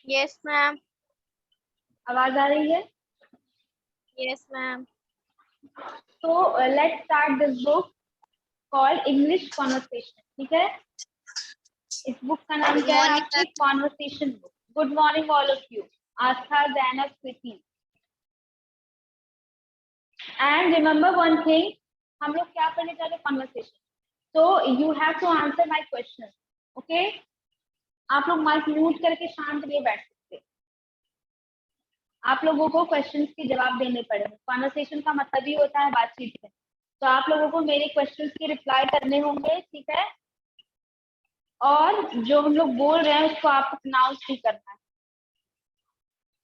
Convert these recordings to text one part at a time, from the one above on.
Yes ma'am. आवाज आ रही है? Yes ma'am. तो let's start this book called English conversation. ठीक है, इस बुक का नाम गुड क्या है मॉर्निंग आपके? Conversation book. Good morning all of you. Aastha, Zainab, Kriti. And remember one thing, हम लोग क्या करने चाहते हैं? कॉन्वर्सेशन। तो you have to answer my question. Okay, आप लोग माइक म्यूट करके शांत लिए बैठ सकते हैं। आप लोगों को क्वेश्चंस के जवाब देने पड़ेंगे। कॉन्वर्सेशन का मतलब ही होता है बातचीत में। तो आप लोगों को मेरे क्वेश्चंस के रिप्लाई करने होंगे, ठीक है? और जो हम लोग बोल रहे हैं उसको आपको प्रोनाउंस भी करना है।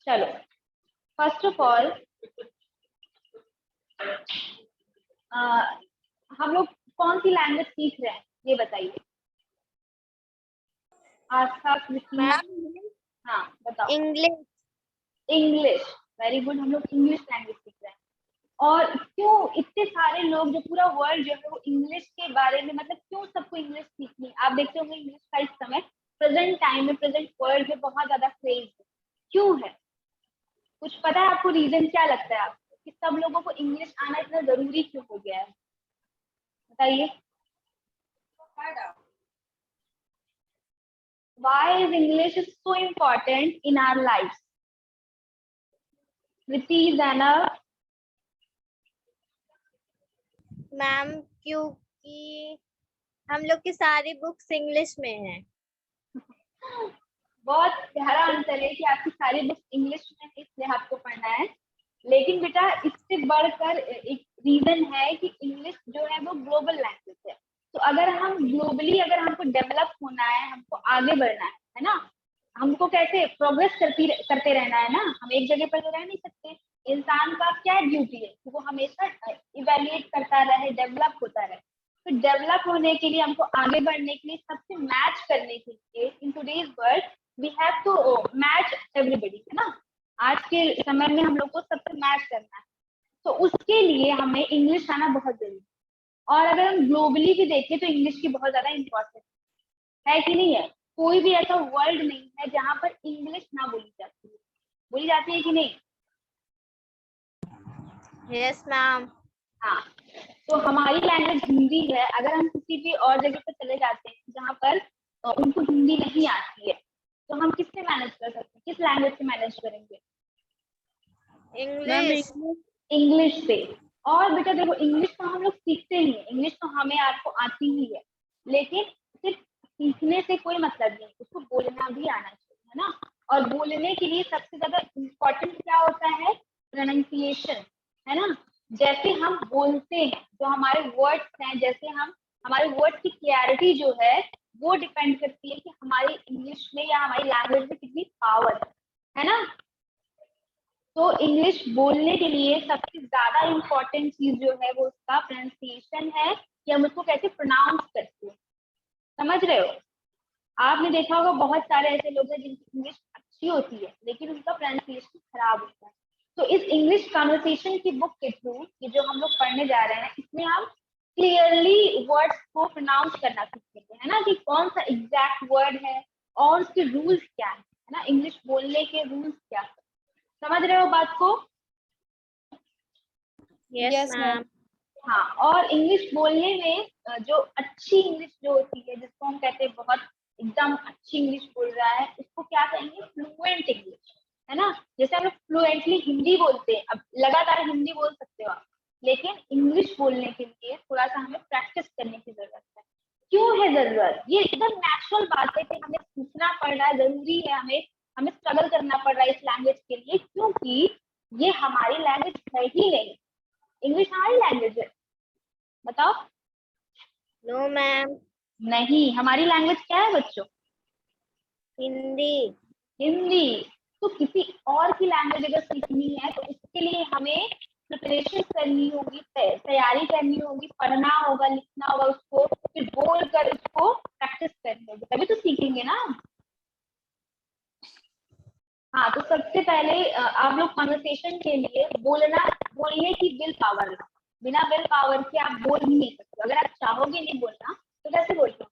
चलो, फर्स्ट ऑफ ऑल हम लोग कौन सी लैंग्वेज सीख रहे हैं ये बताइए। आस्था, कृति। मैम हाँ बताओ। इंग्लिश। English, very good. हम लोग इंग्लिश लैंग्वेज सीख रहे हैं। और क्यों इतने सारे लोग, जो पूरा वर्ल्ड जो है वो इंग्लिश के बारे में, मतलब क्यों सबको इंग्लिश सीखनी? आप देखते होंगे इंग्लिश का इस समय प्रेजेंट टाइम में, प्रेजेंट वर्ल्ड में बहुत ज्यादा क्रेज है। क्यों है? कुछ पता है आपको? रीजन क्या लगता है आपको कि सब लोगों को इंग्लिश आना इतना जरूरी क्यों हो गया है? बताइए। Why is English is so important in our lives? Kriti, Zainab. Ma'am क्योंकि हम लोग की सारी बुक्स इंग्लिश में हैं। बहुत प्यारा आंसर है कि आपकी सारी बुक्स इंग्लिश में है, इसलिए आपको पढ़ना है। लेकिन बेटा इससे बढ़कर एक रीजन है कि इंग्लिश जो है वो ग्लोबल लैंग्वेज है। तो अगर हम ग्लोबली, अगर हमको डेवलप होना है, हमको आगे बढ़ना है ना, हमको कैसे प्रोग्रेस करते रहना है ना, हम एक जगह पर तो रह नहीं सकते। इंसान का क्या ड्यूटी है कि वो हमेशा इवेल्युएट करता रहे, डेवलप होता रहे। तो डेवलप होने के लिए, हमको आगे बढ़ने के लिए, सबसे मैच करने के लिए in today's world we have to match everybody, है ना। आज के समय में हम लोग को सबसे मैच करना है, तो उसके लिए हमें इंग्लिश आना बहुत जरूरी है। और अगर हम ग्लोबली भी देखें तो इंग्लिश की बहुत ज्यादा इम्पोर्टेंस है कि नहीं है? कोई भी ऐसा वर्ल्ड नहीं है जहाँ पर इंग्लिश ना बोली जाती है। बोली जाती है कि नहीं? Yes ma'am. हाँ, तो हमारी लैंग्वेज हिंदी है। अगर हम किसी भी और जगह पर चले जाते हैं जहाँ पर उनको हिंदी नहीं आती है, तो हम किससे मैनेज कर सकते हैं? किस लैंग्वेज से मैनेज करेंगे? इंग्लिश। इंग्लिश से। और बेटा देखो, इंग्लिश तो हम लोग सीखते ही हैं, इंग्लिश तो हमें आपको आती ही है। लेकिन सिर्फ सीखने से कोई मतलब नहीं, उसको बोलना भी आना चाहिए, है ना। और बोलने के लिए सबसे ज्यादा इम्पोर्टेंट क्या होता है? प्रोनाउंसिएशन, है ना। जैसे हम बोलते हैं, जो हमारे वर्ड्स हैं, जैसे हम, हमारे वर्ड्स की क्लैरिटी जो है वो डिपेंड करती है कि हमारी इंग्लिश में या हमारी लैंग्वेज में कितनी पावर है ना। तो इंग्लिश बोलने के लिए सबसे ज्यादा इम्पोर्टेंट चीज जो है वो उसका प्रोनाउंसिएशन है, कि हम उसको कैसे प्रोनाउंस करते हैं। समझ रहे हो? आपने देखा होगा बहुत सारे ऐसे लोग हैं जिनकी इंग्लिश अच्छी होती है लेकिन उनका प्रोनाउंसिएशन खराब होता है। तो इस इंग्लिश कॉन्वर्सेशन की बुक के थ्रू, ये जो हम लोग पढ़ने जा रहे हैं, इसमें हम क्लियरली वर्ड्स को प्रोनाउंस करना सीखेंगे, है ना, कि कौन सा एग्जैक्ट वर्ड है और उसके रूल्स क्या है ना, इंग्लिश बोलने के रूल्स क्या है। समझ रहे हो बात को? Yes ma'am. हाँ, और इंग्लिश बोलने में जो अच्छी इंग्लिश जो होती है, जिसको हम कहते हैं बहुत एकदम अच्छी इंग्लिश बोल रहा है, उसको क्या कहेंगे? फ्लुएंट इंग्लिश, है ना। जैसे हम लोग फ्लुएंटली हिंदी बोलते हैं, अब लगातार हिंदी बोल सकते हो आप, लेकिन इंग्लिश बोलने के लिए थोड़ा सा हमें प्रैक्टिस करने की जरूरत है। क्यों है जरूरत? ये एकदम नेचुरल बात है कि हमें सीखना पड़ रहा है, जरूरी है, हमें हमें स्ट्रगल करना पड़ रहा है इस लैंग्वेज के लिए, क्योंकि ये हमारी लैंग्वेज है ही नहीं। इंग्लिश हमारी लैंग्वेज है, बताओ। No ma'am. नहीं, हमारी लैंग्वेज क्या है बच्चों? हिंदी। हिंदी। तो किसी और की लैंग्वेज अगर सीखनी है तो उसके लिए हमें प्रिपरेशन करनी होगी, तैयारी करनी होगी, पढ़ना होगा, लिखना होगा, उसको फिर बोल कर उसको प्रैक्टिस करनी होगी, तभी तो सीखेंगे ना। हाँ, तो सबसे पहले आप लोग कन्वर्सेशन के लिए बोलने की विल पावर ला। बिना विल पावर के आप बोल ही नहीं सकते। अगर आप चाहोगे नहीं बोलना तो कैसे बोलते हो?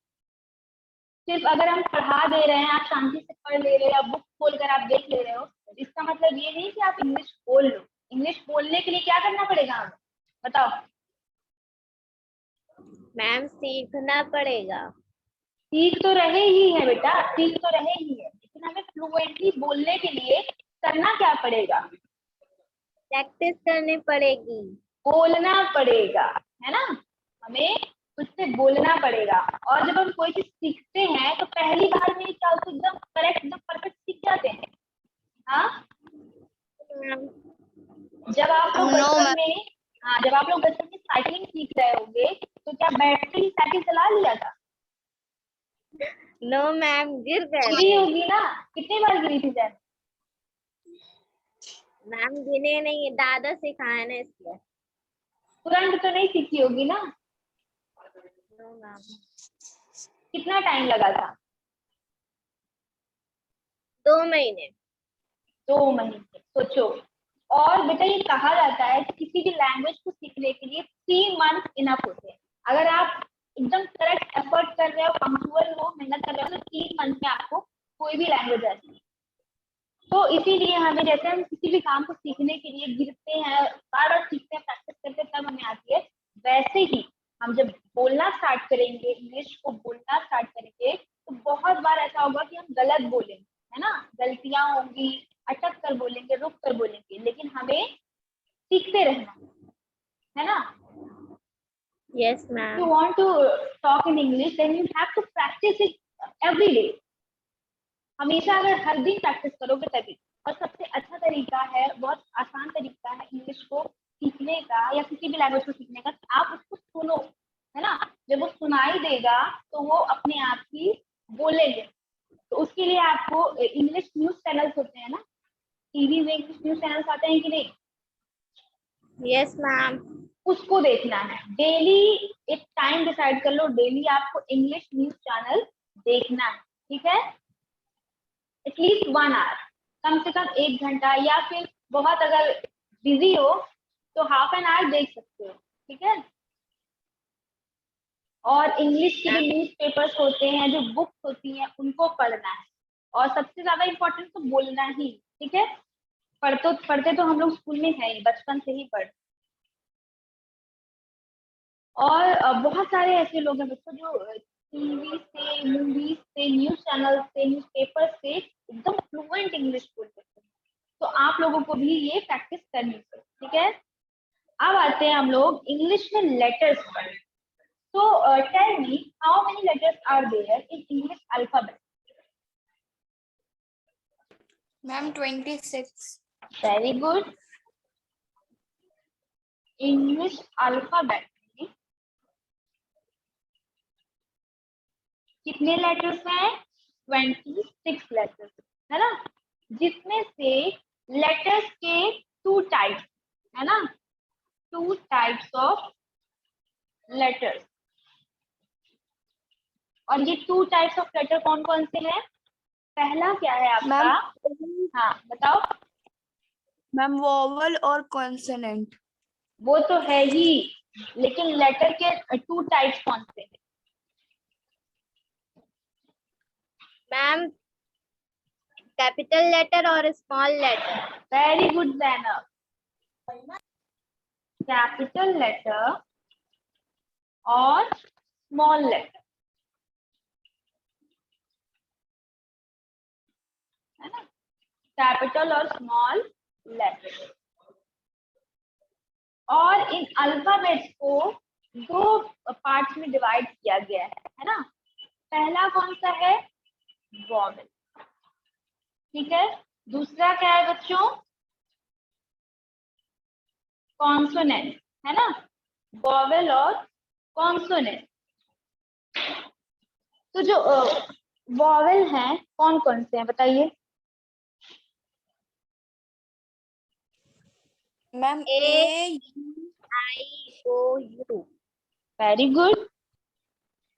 सिर्फ अगर हम पढ़ा दे रहे हैं, आप शांति से पढ़ ले रहे हैं या बुक खोल अगर आप देख ले रहे हो, इसका मतलब ये नहीं कि आप इंग्लिश बोल लो। इंग्लिश बोलने के लिए क्या करना पड़ेगा हमें, बताओ। मैम सीखना पड़ेगा। सीख तो रहे ही है बेटा, सीख तो रहे ही है, लेकिन हमें फ्लुएंटली बोलने के लिए करना क्या पड़ेगा, प्रैक्टिस करनी पड़ेगी। बोलना पड़ेगा, है ना। हमें खुद से बोलना पड़ेगा। और जब हम कोई चीज सीखते हैं तो पहली बार में क्या उसको एकदम करेक्ट, एकदम परफेक्ट सीख जाते हैं। हाँ, मैम जब आप लोग नो बचपन मैम। में, हाँ जब आप लोग बचपन में साइकिलिंग सीख रहे होंगे तो क्या बैठ के ही साइकिल चला लिया था? नो मैम, गिर गए गिरी थे। होगी ना, कितनी बार गिरी थी जैन? मैम गिने नहीं, दादा सिखाए ना इसलिए। तुरंत तो नहीं सीखी होगी ना, नो मैम। कितना टाइम लगा था? 2 महीने। 2 महीने, सोचो। और बेटा ये कहा जाता है कि किसी भी लैंग्वेज को सीखने के लिए 3 मंथ इनफ होते हैं। अगर आप एकदम करेक्ट एफर्ट कर रहे हो, पंक्चुअल हो, मेहनत कर रहे हो, तो 3 मंथ में आपको कोई भी लैंग्वेज आती है। तो इसीलिए हमें, जैसे हम किसी भी काम को सीखने के लिए गिरते हैं, बार बार सीखते हैं, प्रैक्टिस करते हैं, तब हमें आती है, वैसे ही हम जब बोलना स्टार्ट करेंगे, इंग्लिश को बोलना स्टार्ट करेंगे, तो बहुत बार ऐसा होगा कि हम गलत बोलेंगे, है ना, गलतियां होंगी, अटक कर बोलेंगे, रुक कर बोलेंगे, लेकिन हमें सीखते रहना है ना। Yes If ma'am. you want to talk in English, then you have to practice it every day. हमेशा अगर हर दिन प्रैक्टिस करोगे तभी। और सबसे अच्छा तरीका है, बहुत आसान तरीका है इंग्लिश को सीखने का या किसी भी लैंग्वेज को सीखने का, आप उसको सुनो, है ना। जब वो सुनाई देगा तो वो अपने आप ही बोलेंगे। तो उसके लिए आपको इंग्लिश न्यूज चैनल्स होते हैं ना, टीवी में इंग्लिश न्यूज चैनल्स आते हैं कि नहीं, यस मैम। उसको देखना है। डेली एक टाइम डिसाइड कर लो, डेली आपको इंग्लिश न्यूज चैनल देखना है, ठीक है। एटलीस्ट 1 आवर, कम से कम 1 घंटा, या फिर बहुत अगर बिजी हो तो हाफ एन आवर देख सकते हो, ठीक है। और इंग्लिश के जो न्यूज़पेपर्स होते हैं, जो बुक्स होती हैं, उनको पढ़ना है। और सबसे ज्यादा इम्पोर्टेंट तो बोलना ही, ठीक है। पढ़ते तो हम लोग स्कूल में है ही, बचपन से ही पढ़। और बहुत सारे ऐसे लोग हैं बच्चों जो टीवी से, मूवीज से, न्यूज चैनल से, न्यूज़पेपर से एकदम फ्लुएंट इंग्लिश बोल सकते हैं। तो आप लोगों को भी ये प्रैक्टिस करनी चाहिए, ठीक है। अब आते हैं हम लोग इंग्लिश में लेटर्स पर। तो tell me, how many letters are there in English alphabet? Ma'am 26। Very good. English alphabet में कितने लेटर्स हैं? 26 लेटर्स, है ना। जिसमें से लेटर्स के 2 टाइप्स, है ना, 2 टाइप्स ऑफ लेटर्स। और ये 2 टाइप्स ऑफ लेटर कौन कौन से हैं? पहला क्या है आपका? हाँ बताओ। मैम वोवल और कॉन्सोनेंट। वो तो है ही, लेकिन लेटर के 2 टाइप्स कौन से हैं? मैम कैपिटल लेटर और small letter. Very good Zainab. Capital letter और स्मॉल लेटर, है ना, कैपिटल और स्मॉल लेटर। और इन अल्फाबेट्स को 2 पार्ट्स में डिवाइड किया गया है ना। पहला कौन सा है? वॉवेल, ठीक है। दूसरा क्या है बच्चों? कॉन्सोनेंट, है ना। वॉवेल और कॉन्सोनेंट। तो जो वॉवेल हैं कौन कौन से हैं बताइए? Ma'am A, A I, O, U। Very good.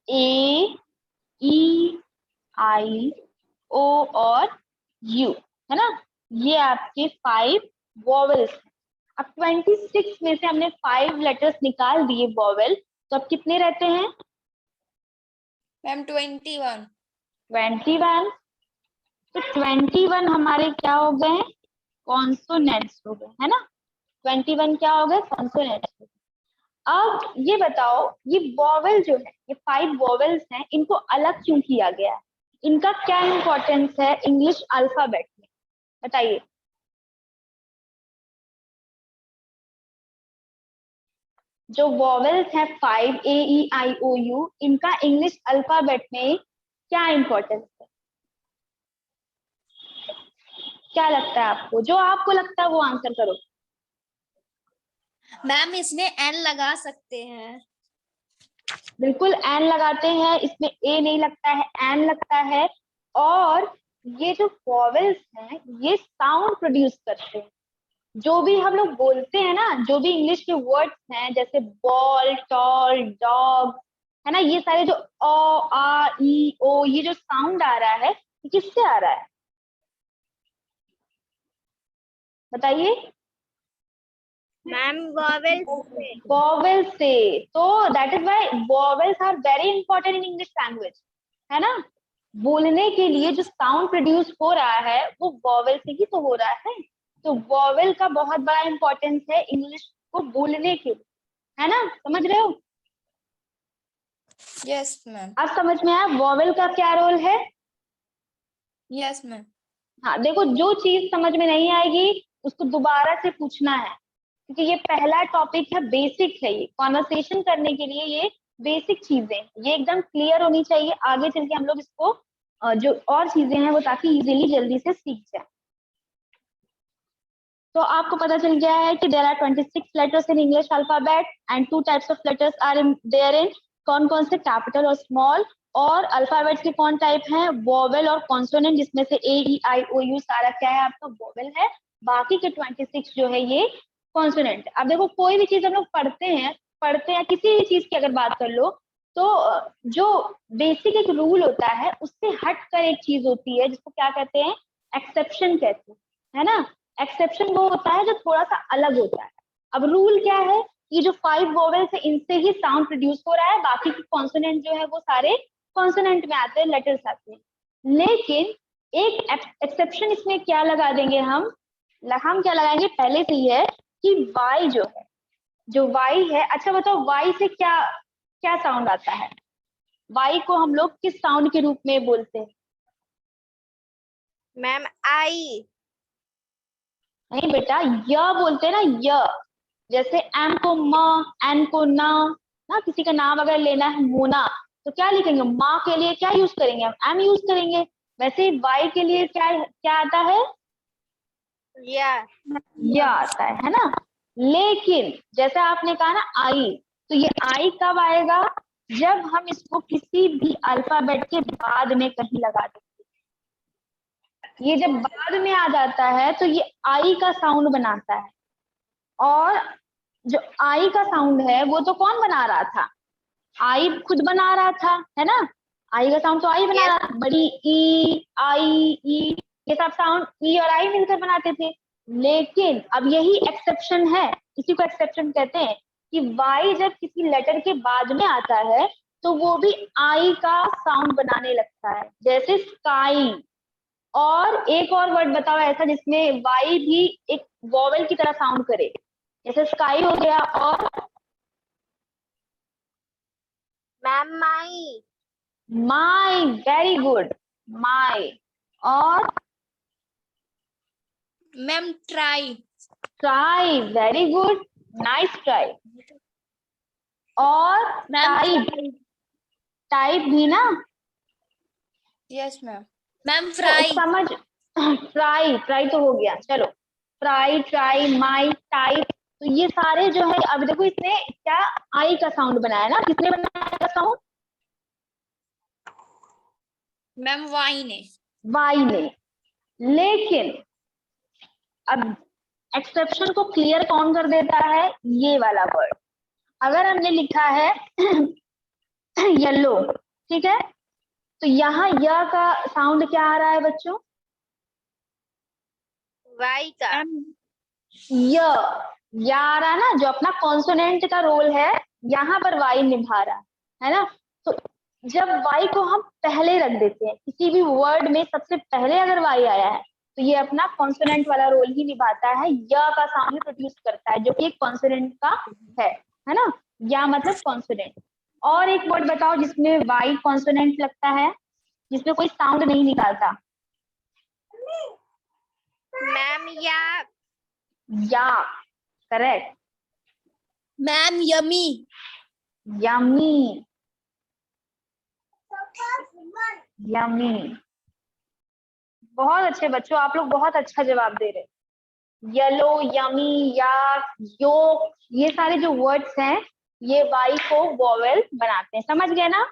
A, E, I, O और यू, है ना। ये आपके 5 वॉवेल्स हैं। अब 26 में से हमने 5 लेटर्स निकाल दिए वॉवेल, तो अब कितने रहते हैं? मैम 21। 21। तो 21 हमारे क्या हो गए, कॉन्सोनेंट्स हो गए, है ना। 21 क्या हो गए, कॉन्सोनेंट्स। अब ये बताओ, ये वॉवेल जो है, ये 5 वॉवेल्स हैं, इनको अलग क्यों किया गया है, इनका क्या इंपॉर्टेंस है इंग्लिश अल्फाबेट में, बताइए। जो वॉवेल्स हैं 5 ए ई आई ओ यू, इनका इंग्लिश अल्फाबेट में क्या इंपॉर्टेंस है, क्या लगता है आपको, जो आपको लगता है वो आंसर करो। मैम इसमें एन लगा सकते हैं। बिल्कुल एन लगाते हैं, इसमें ए नहीं लगता है, एन लगता है। और ये जो वॉवेल्स हैं ये साउंड प्रोड्यूस करते हैं, जो भी हम लोग बोलते हैं ना, जो भी इंग्लिश के वर्ड्स हैं जैसे बॉल, टॉल, डॉग, है ना, ये सारे जो ओ आ ई ओ, ये जो साउंड आ रहा है ये किससे आ रहा है, बताइए। मैम वॉवेल्स से। वॉवेल से। तो that is why vowels are very important in English language, है ना। बोलने के लिए जो साउंड प्रोड्यूस हो रहा है वो वॉवेल से ही तो हो रहा है। तो वॉवेल का बहुत बड़ा इंपॉर्टेंस है इंग्लिश को बोलने के लिए, है ना, समझ रहे हो। Yes ma'am. अब समझ में आया वॉवेल का क्या रोल है। Yes ma'am. हाँ देखो, जो चीज समझ में नहीं आएगी उसको दोबारा से पूछना है, क्योंकि ये पहला टॉपिक है, बेसिक है, ये कॉन्वर्सेशन करने के लिए ये बेसिक चीजें ये एकदम क्लियर होनी चाहिए, आगे चल के हम लोग इसको जो और चीजें हैं वो ताकि इजीली जल्दी से सीख जाए। तो आपको पता चल गया है कि there are 26 letters in English alphabet and 2 types of letters are in there in, कौन कौन से, कैपिटल और स्मॉल। और अल्फाबेट के कौन टाइप हैं, वोवेल और कॉन्सोनेंट, जिसमें से ए ई आई ओ यू सारा क्या है आपका वोवेल है, बाकी के 26 जो है ये कॉन्सोनेंट। अब देखो कोई भी चीज हम लोग पढ़ते हैं किसी भी चीज की अगर बात कर लो, तो जो बेसिक एक रूल होता है उससे हट कर एक चीज होती है जिसको क्या कहते हैं, एक्सेप्शन कहते हैं, है ना। एक्सेप्शन वो होता है जो थोड़ा सा अलग होता है। अब रूल क्या है, ये जो 5 वोवेल्स है इनसे ही साउंड प्रोड्यूस हो रहा है, बाकी की कॉन्सोनेंट जो है वो सारे कॉन्सोनेंट में आते हैं, लेटर्स आते हैं। लेकिन एक एक्सेप्शन इसमें क्या लगा देंगे हम क्या लगाएंगे पहले से ही है कि वाई जो है, जो वाई है, अच्छा बताओ वाई से क्या क्या साउंड आता है, वाई को हम लोग किस साउंड के रूप में बोलते हैं। मैम आई। नहीं बेटा, य बोलते हैं ना, य। जैसे एम को म, एन को ना, किसी का नाम अगर लेना है मोना, तो क्या लिखेंगे, माँ के लिए क्या यूज करेंगे हम, एम यूज करेंगे। वैसे वाई के लिए क्या क्या आता है, य आता है ना। लेकिन जैसे आपने कहा ना आई, तो ये आई कब आएगा, जब हम इसको किसी भी अल्फाबेट के बाद में कहीं लगा देंगे। ये जब बाद में आ जाता है तो ये आई का साउंड बनाता है, और जो आई का साउंड है वो तो कौन बना रहा था, आई खुद बना रहा था, है ना। आई का साउंड तो आई बना रहा था, बड़ी ई आई ई, ये सब साउंड ई और आई मिलकर बनाते थे। लेकिन अब यही एक्सेप्शन है, इसी को एक्सेप्शन कहते हैं कि वाई जब किसी लेटर के बाद में आता है तो वो भी आई का साउंड बनाने लगता है, जैसे स्काई। और एक और वर्ड बताओ ऐसा जिसमें वाई भी एक वॉवेल की तरह साउंड करे, जैसे स्काई हो गया, और ma'am my. My, very good, my. और ma'am try. Try, very good, nice try. और टाइप, टाइप भी ना। Yes ma'am. मैम तो फ्राई। समझ, ट्राई, ट्राई तो हो गया, चलो ट्राई, ट्राई, माई, टाइप, तो ये सारे जो है, अब देखो इसने क्या आई का साउंड बनाया ना, किसने बनाया साउंड, मैम वाई ने। वाई ने। लेकिन अब एक्सेप्शन को क्लियर कौन कर देता है, ये वाला वर्ड। अगर हमने लिखा है येलो, ठीक है, तो यहाँ य का साउंड क्या आ रहा है बच्चों, वाई का। य आ रहा है ना, जो अपना कॉन्सोनेंट का रोल है यहाँ पर वाई निभा रहा है ना। तो जब वाई को हम पहले रख देते हैं, किसी भी वर्ड में सबसे पहले अगर वाई आया है तो ये अपना कॉन्सोनेंट वाला रोल ही निभाता है, य का साउंड प्रोड्यूस करता है जो कि एक कॉन्सोनेंट का है ना, या मतलब कॉन्सोनेंट। और एक वर्ड बताओ जिसमें वाई कॉन्सोनेंट लगता है, जिसमें कोई साउंड नहीं निकालता। मैम या correct, ma'am yummy. Yummy, yummy. बहुत अच्छे बच्चों, आप लोग बहुत अच्छा जवाब दे रहे। येलो, यमी, याक, योक, ये सारे जो वर्ड्स हैं ये वाई को वोवेल बनाते हैं, समझ गए ना।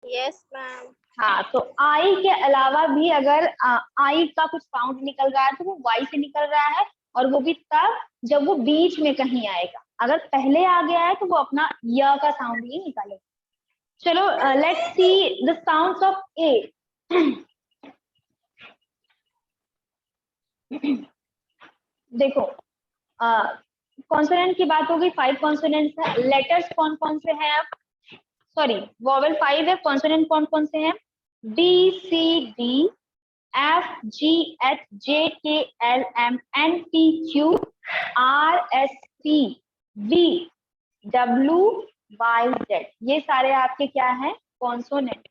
Yes ma'am. हाँ, तो आई के अलावा भी अगर आई का कुछ साउंड निकल रहा है तो वो वाई से निकल रहा है, और वो भी तब जब वो बीच में कहीं आएगा। अगर पहले आ गया है तो वो अपना य का साउंड ही निकालेगा। चलो, let's see the sounds of A. देखो, कॉन्सोनेंट की बात हो गई, 5 कॉन्सोनेंट्स है। लेटर्स कौन कौन से हैं? अब सॉरी, वोवेल 5 है, कॉन्सोनेंट कौन कौन से हैं? B, C, D, F, G, H, J, K, L, M, N, P, Q, R, S, T, V, W, Y, Z. ये सारे आपके क्या हैं? कॉन्सोनेंट।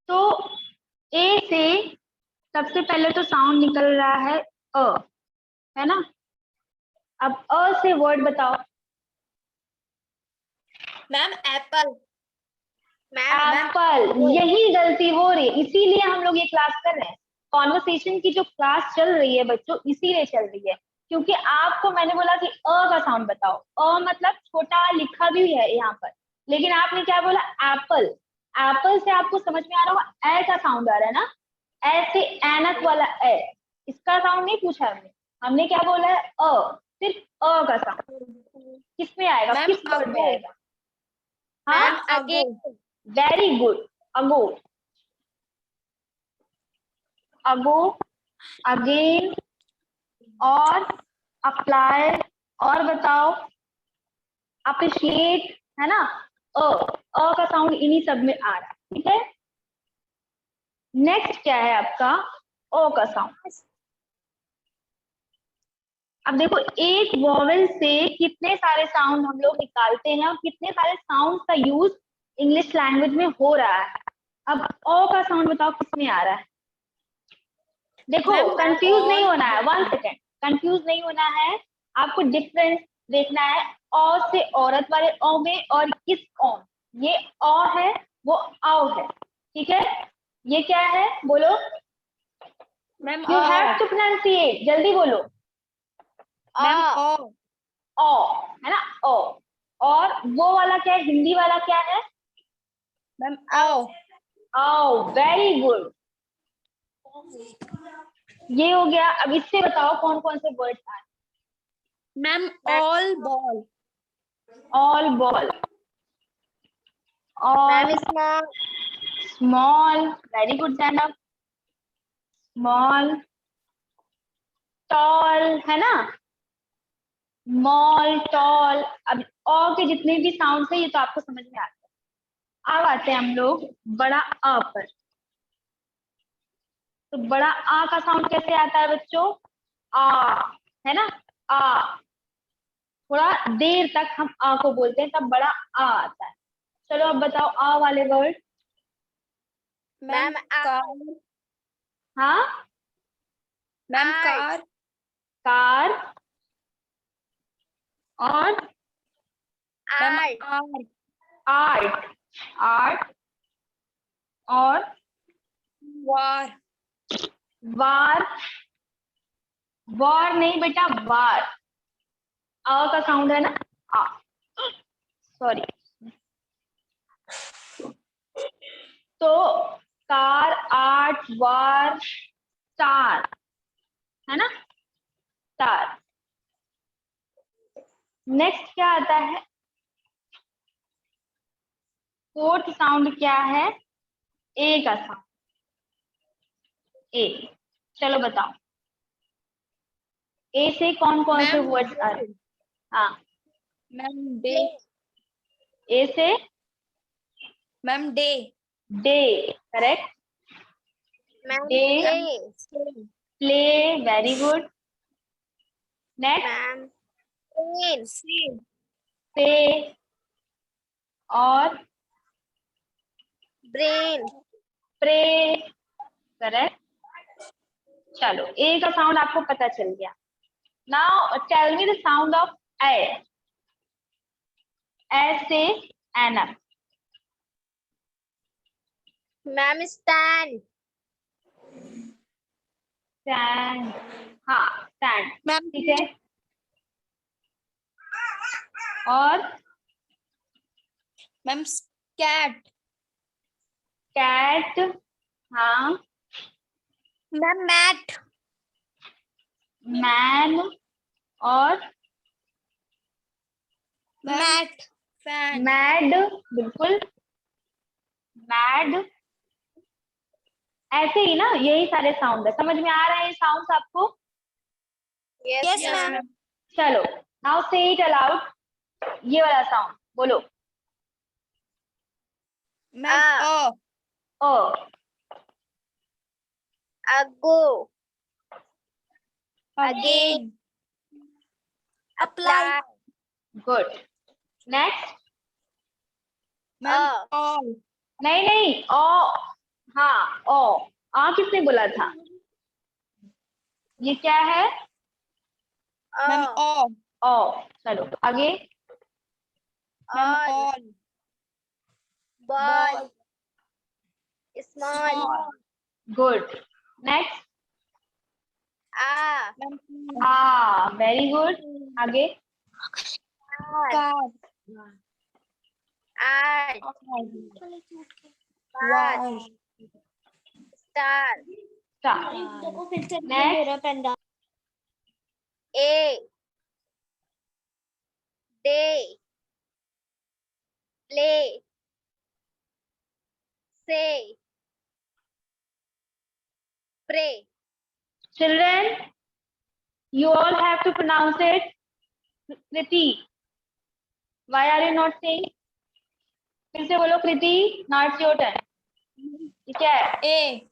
तो ए से सबसे पहले तो साउंड निकल रहा है अ, है ना। अब अ से वर्ड बताओ। Ma'am Apple. एप्पल। यही गलती हो रही है, इसीलिए हम लोग ये क्लास कर रहे हैं। कॉन्वर्सेशन की जो क्लास चल रही है बच्चों, इसीलिए चल रही है क्योंकि आपको मैंने बोला कि अ का साउंड बताओ। अ मतलब छोटा लिखा भी है यहाँ पर, लेकिन आपने क्या बोला? एप्पल। एप्पल से आपको समझ में आ रहा होगा ए का साउंड आ रहा है ना, ए से ऐनक वाला ए। इसका साउंड नहीं पूछा हमने, हमने क्या बोला है? अ। सिर्फ अ का साउंड किस में आएगा, मैम किस वर्ड में अगो। आएगा? हाँ, ma'am ago. Very good. Ago, ago, again, और अप्लाई, और बताओ अप्रिशिएट, है ना। अ का साउंड इन्हीं सब में आ रहा है, ठीक है। नेक्स्ट क्या है आपका? ओ का साउंड। अब देखो, एक वॉवेल से कितने सारे साउंड हम लोग निकालते हैं और कितने सारे साउंड का यूज इंग्लिश लैंग्वेज में हो रहा है। अब ओ का साउंड बताओ किसमें आ रहा है? देखो, मैम, कंफ्यूज नहीं और होना है, 1 सेकेंड, कंफ्यूज नहीं होना है। आपको डिफरेंस देखना है औ से औरत वाले औ में और किस औ। ये औ है, वो औ है, ठीक है। ये क्या है बोलो? Ma'am you have to pronunciate, जल्दी बोलो। Ma'am O. औ, है ना, औ। और वो वाला क्या है, हिंदी वाला क्या है? Ma'am O. औ, वेरी गुड। ये हो गया। अब इससे बताओ कौन कौन से वर्ड आए? Ma'am all ball. All ball, और ma'am small. Small, very good Zainab. Small, tall, है ना, मॉल, टॉल। अब ऑ के जितने भी साउंड है ये तो आपको समझ में आते हैं। अब आते हैं हम लोग बड़ा अ पर। तो बड़ा आ का साउंड कैसे आता है बच्चों? आ, है ना, आ। थोड़ा देर तक हम आ को बोलते हैं तब बड़ा आ आता है। चलो अब बताओ आ वाले वर्ड। Ma'am car. हाँ, मैम आर्ट। कार। कार, और ma'am art. R. Art, art, और वार। वार। वार नहीं बेटा, वार। आ का साउंड है ना, आ, सॉरी। तो कार, आर्ट, वार, स्टार, है ना, स्टार। नेक्स्ट क्या आता है, फोर्थ साउंड क्या है, ए का साउंड, ए। चलो बताओ, ए से कौन कौन से मैम वर्ड्स आ रहे हैं? हाँ, मैम डे, ए से ma'am day, day, correct. Ma'am day, play, play, very good. Next, ma'am plane, से, और brain, प्रे, करेक्ट। चलो, ए का साउंड आपको पता चल गया। Now tell me the sound of A. A से एनम, मैम stand, स्टैंड, हाँ स्टैंड, मैम ठीक है। और मैम कैट, कैट, हाँ। मैम मैट, मैन, और मैट, फैन, मैड, बिल्कुल, मैड। ऐसे ही ना, यही सारे साउंड है। समझ में आ रहे हैं ये साउंड्स आपको? yes, यस ma'am, मैम, चलो, नाउ से इट अलाउड, ये वाला साउंड बोलो। मैम ओ, ओ, ago, again, apply, good. Next, ma'am all, नहीं नहीं, ओ, हाँ ओ, आ किसने बोला था? ये क्या है? मैम oh, ओ, चलो आगे। Ma'am all, all, ball, small, good. Next, ah, आ, वेरी गुड। आगे, car, car, art, war, star, star. Next, a, day, play, say, pray, children, you all have to pronounce it. Kriti, why are you not saying? फिर से बोलो कृति, now it's your turn. ठीक है, A,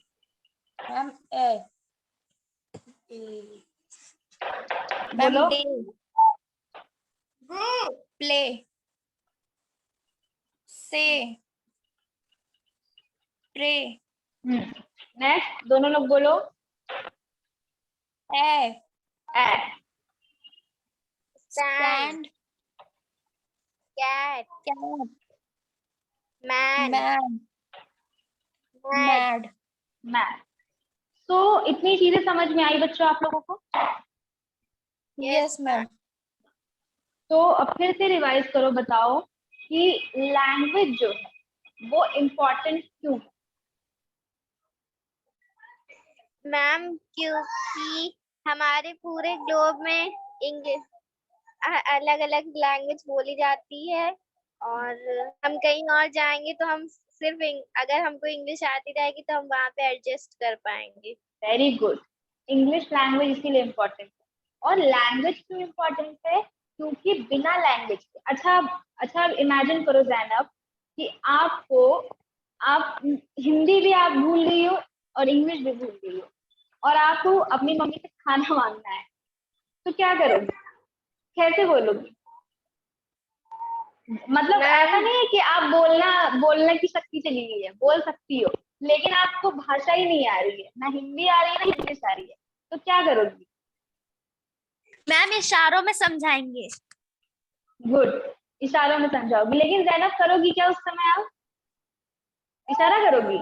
ma'am A, ma'am बोलो। Day, play, say, pray, next, दोनों लोग बोलो। A, A, stand, stand, cat, cat, man, man, mad, mad, math. तो इतनी चीजें समझ में आई बच्चों आप लोगों को? यस मैम, तो अब फिर से रिवाइज करो, बताओ कि लैंग्वेज जो है वो इम्पोर्टेंट क्यों है? मैम क्योंकि हमारे पूरे ग्लोब में इंग्लिश अलग अलग लैंग्वेज बोली जाती है और हम कहीं और जाएंगे तो हम सिर्फ अगर हमको इंग्लिश आती रहेगी तो हम वहाँ पे एडजस्ट कर पाएंगे। Very good. इंग्लिश लैंग्वेज इसीलिए इम्पोर्टेंट है। और लैंग्वेज क्यों इम्पोर्टेंट है? क्योंकि बिना लैंग्वेज के, अच्छा इमेजिन करो जैनब कि आप हिंदी भी आप भूल गई हो और इंग्लिश भी भूल गई हो और आपको अपनी मम्मी से खाना मांगना है, तो क्या करोगी? कैसे बोलोगी? मतलब ऐसा नहीं है कि आप बोलने की शक्ति चली गई है, बोल सकती हो, लेकिन आपको भाषा ही नहीं आ रही है, ना हिंदी आ रही है ना इंग्लिश आ रही है, तो क्या करोगी? मैम इशारों में समझाएंगे। गुड, इशारों में समझाओगी। लेकिन जैनब करोगी क्या उस समय? आप इशारा करोगी?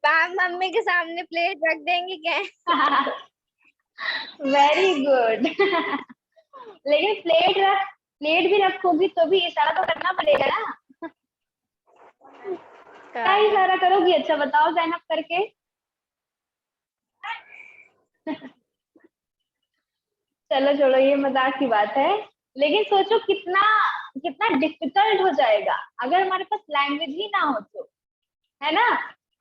मैम मम्मी के सामने प्लेट रख देंगे क्या? Very good. लेकिन प्लेट भी रखोगी तो भी इशारा तो करना पड़ेगा ना। क्या इशारा करोगी? अच्छा बताओ जैनब करके। चलो छोड़ो, ये मजाक की बात है। लेकिन सोचो कितना कितना डिफिकल्ट हो जाएगा अगर हमारे पास लैंग्वेज ही ना हो तो, है ना।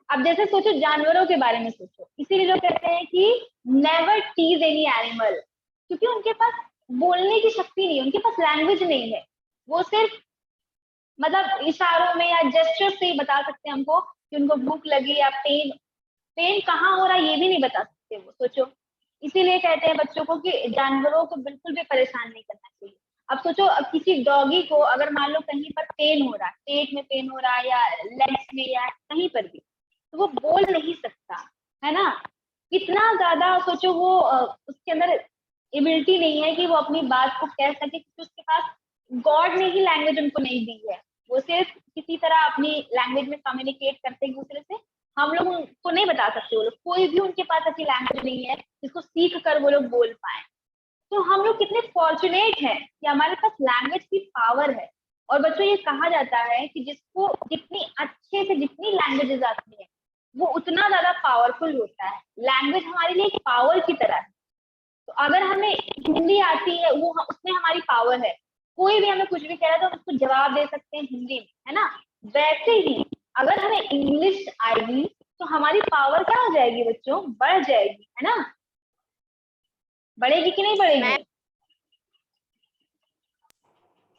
अब जैसे सोचो जानवरों के बारे में सोचो, इसीलिए लोग कहते हैं कि नेवर टीज एनी एनिमल, क्योंकि उनके पास बोलने की शक्ति नहीं है, उनके पास लैंग्वेज नहीं है। वो सिर्फ मतलब इशारों में या जेस्चर से ही बता सकते हैं हमको कि उनको भूख लगी या पेन पेन कहाँ हो रहा है, ये भी नहीं बता सकते वो। सोचो, इसीलिए कहते हैं बच्चों को कि जानवरों को बिल्कुल भी परेशान नहीं करना चाहिए। अब सोचो, अब किसी डॉगी को अगर मान लो कहीं पर पेन हो रहा है, पेट में पेन हो रहा है या लेग्स में या कहीं पर भी, तो वो बोल नहीं सकता, है ना। कितना ज्यादा सोचो वो उसके अंदर एबिलिटी नहीं है कि वो अपनी बात को कह सके, क्योंकि उसके पास गॉड ने ही लैंग्वेज उनको नहीं दी है। वो सिर्फ किसी तरह अपनी लैंग्वेज में कम्युनिकेट करते हैं एक दूसरे से। हम लोग उनको नहीं बता सकते, वो लोग कोई भी उनके पास ऐसी लैंग्वेज नहीं है जिसको सीख कर वो लोग बोल पाए। तो हम लोग कितने फॉर्चुनेट हैं कि हमारे पास लैंग्वेज की पावर है। और बच्चों ये कहा जाता है कि जिसको जितनी अच्छे से जितनी लैंग्वेजेस आती है वो उतना ज्यादा पावरफुल होता है। लैंग्वेज हमारे लिए एक पावर की तरह है। तो अगर हमें हिंदी आती है वो उसमें हमारी पावर है। कोई भी हमें कुछ भी कह रहा है तो हम उसको जवाब दे सकते हैं हिंदी में, है ना। वैसे ही अगर हमें इंग्लिश आएगी तो हमारी पावर क्या हो जाएगी बच्चों? बढ़ जाएगी, है ना। बढ़ेगी कि नहीं बढ़ेगी?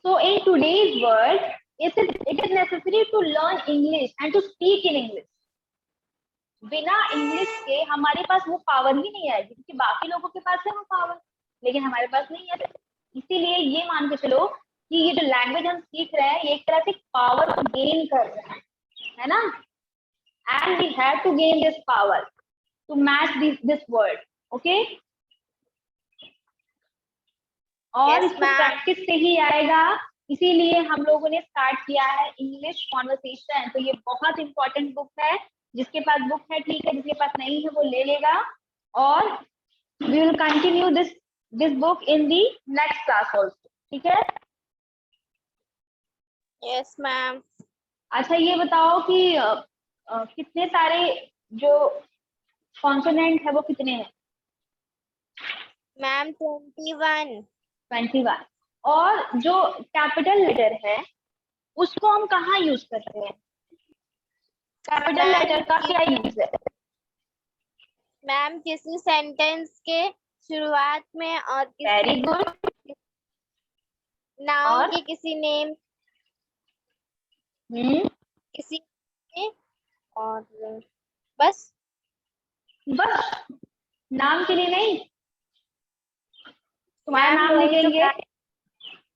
So in today's world, it is necessary to learn English and to speak in English. बिना इंग्लिश के हमारे पास वो पावर ही नहीं आएगी, क्योंकि बाकी लोगों के पास है वो पावर, लेकिन हमारे पास नहीं है। इसीलिए ये मान के चलो कि ये जो लैंग्वेज हम सीख रहे हैं ये एक तरह से पावर को गेन कर रहे हैं, है ना। And we have to gain this power to match this word, okay. और इसको प्रैक्टिस से ही आएगा, इसीलिए हम लोगों ने स्टार्ट किया है इंग्लिश कॉन्वर्सेशन। तो ये बहुत इंपॉर्टेंट बुक है। जिसके पास बुक है ठीक है, जिसके पास नहीं है वो ले लेगा। और we will continue this book in the next class also, ठीक है। Yes ma'am. अच्छा ये बताओ कि कितने सारे जो कॉन्सोनेंट है वो कितने हैं? मैम 21। 21। और जो कैपिटल लेटर है उसको हम कहाँ यूज करते हैं? कैपिटल लेटर का क्या यूज है? मैम किसी सेंटेंस के शुरुआत में और वेरी किसी गुड। नाउन के किसी नेम किसी में, और बस बस नाम के लिए नहीं? तुम्हारा मैम नाम वही तो लिखेंगे।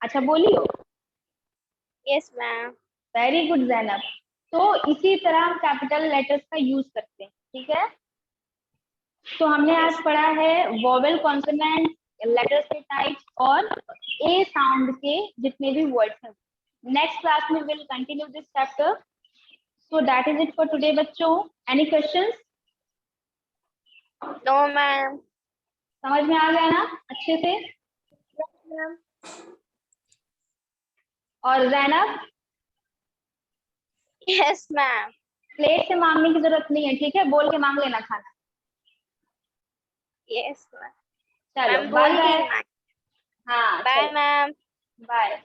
अच्छा बोलियो। Yes ma'am. Very good Zainab. तो इसी तरह हम कैपिटल लेटर्स का यूज करते हैं, ठीक है। तो हमने आज पढ़ा है वोवेल कॉन्सोनेंट लेटर्स के टाइप्स और ए साउंड के जितने भी वर्ड्स हैं। नेक्स्ट क्लास में will continue this chapter. So that is it for today बच्चों। Any questions? No ma'am. समझ में आ गया ना अच्छे से? मैम और जैनब यस मैम। प्लेट से मांगने की जरूरत नहीं है, ठीक है, बोल के मांग लेना खाना। Yes ma'am. चलो मैम बाय बोल बाय। रही हाँ बाय मैम। बाय।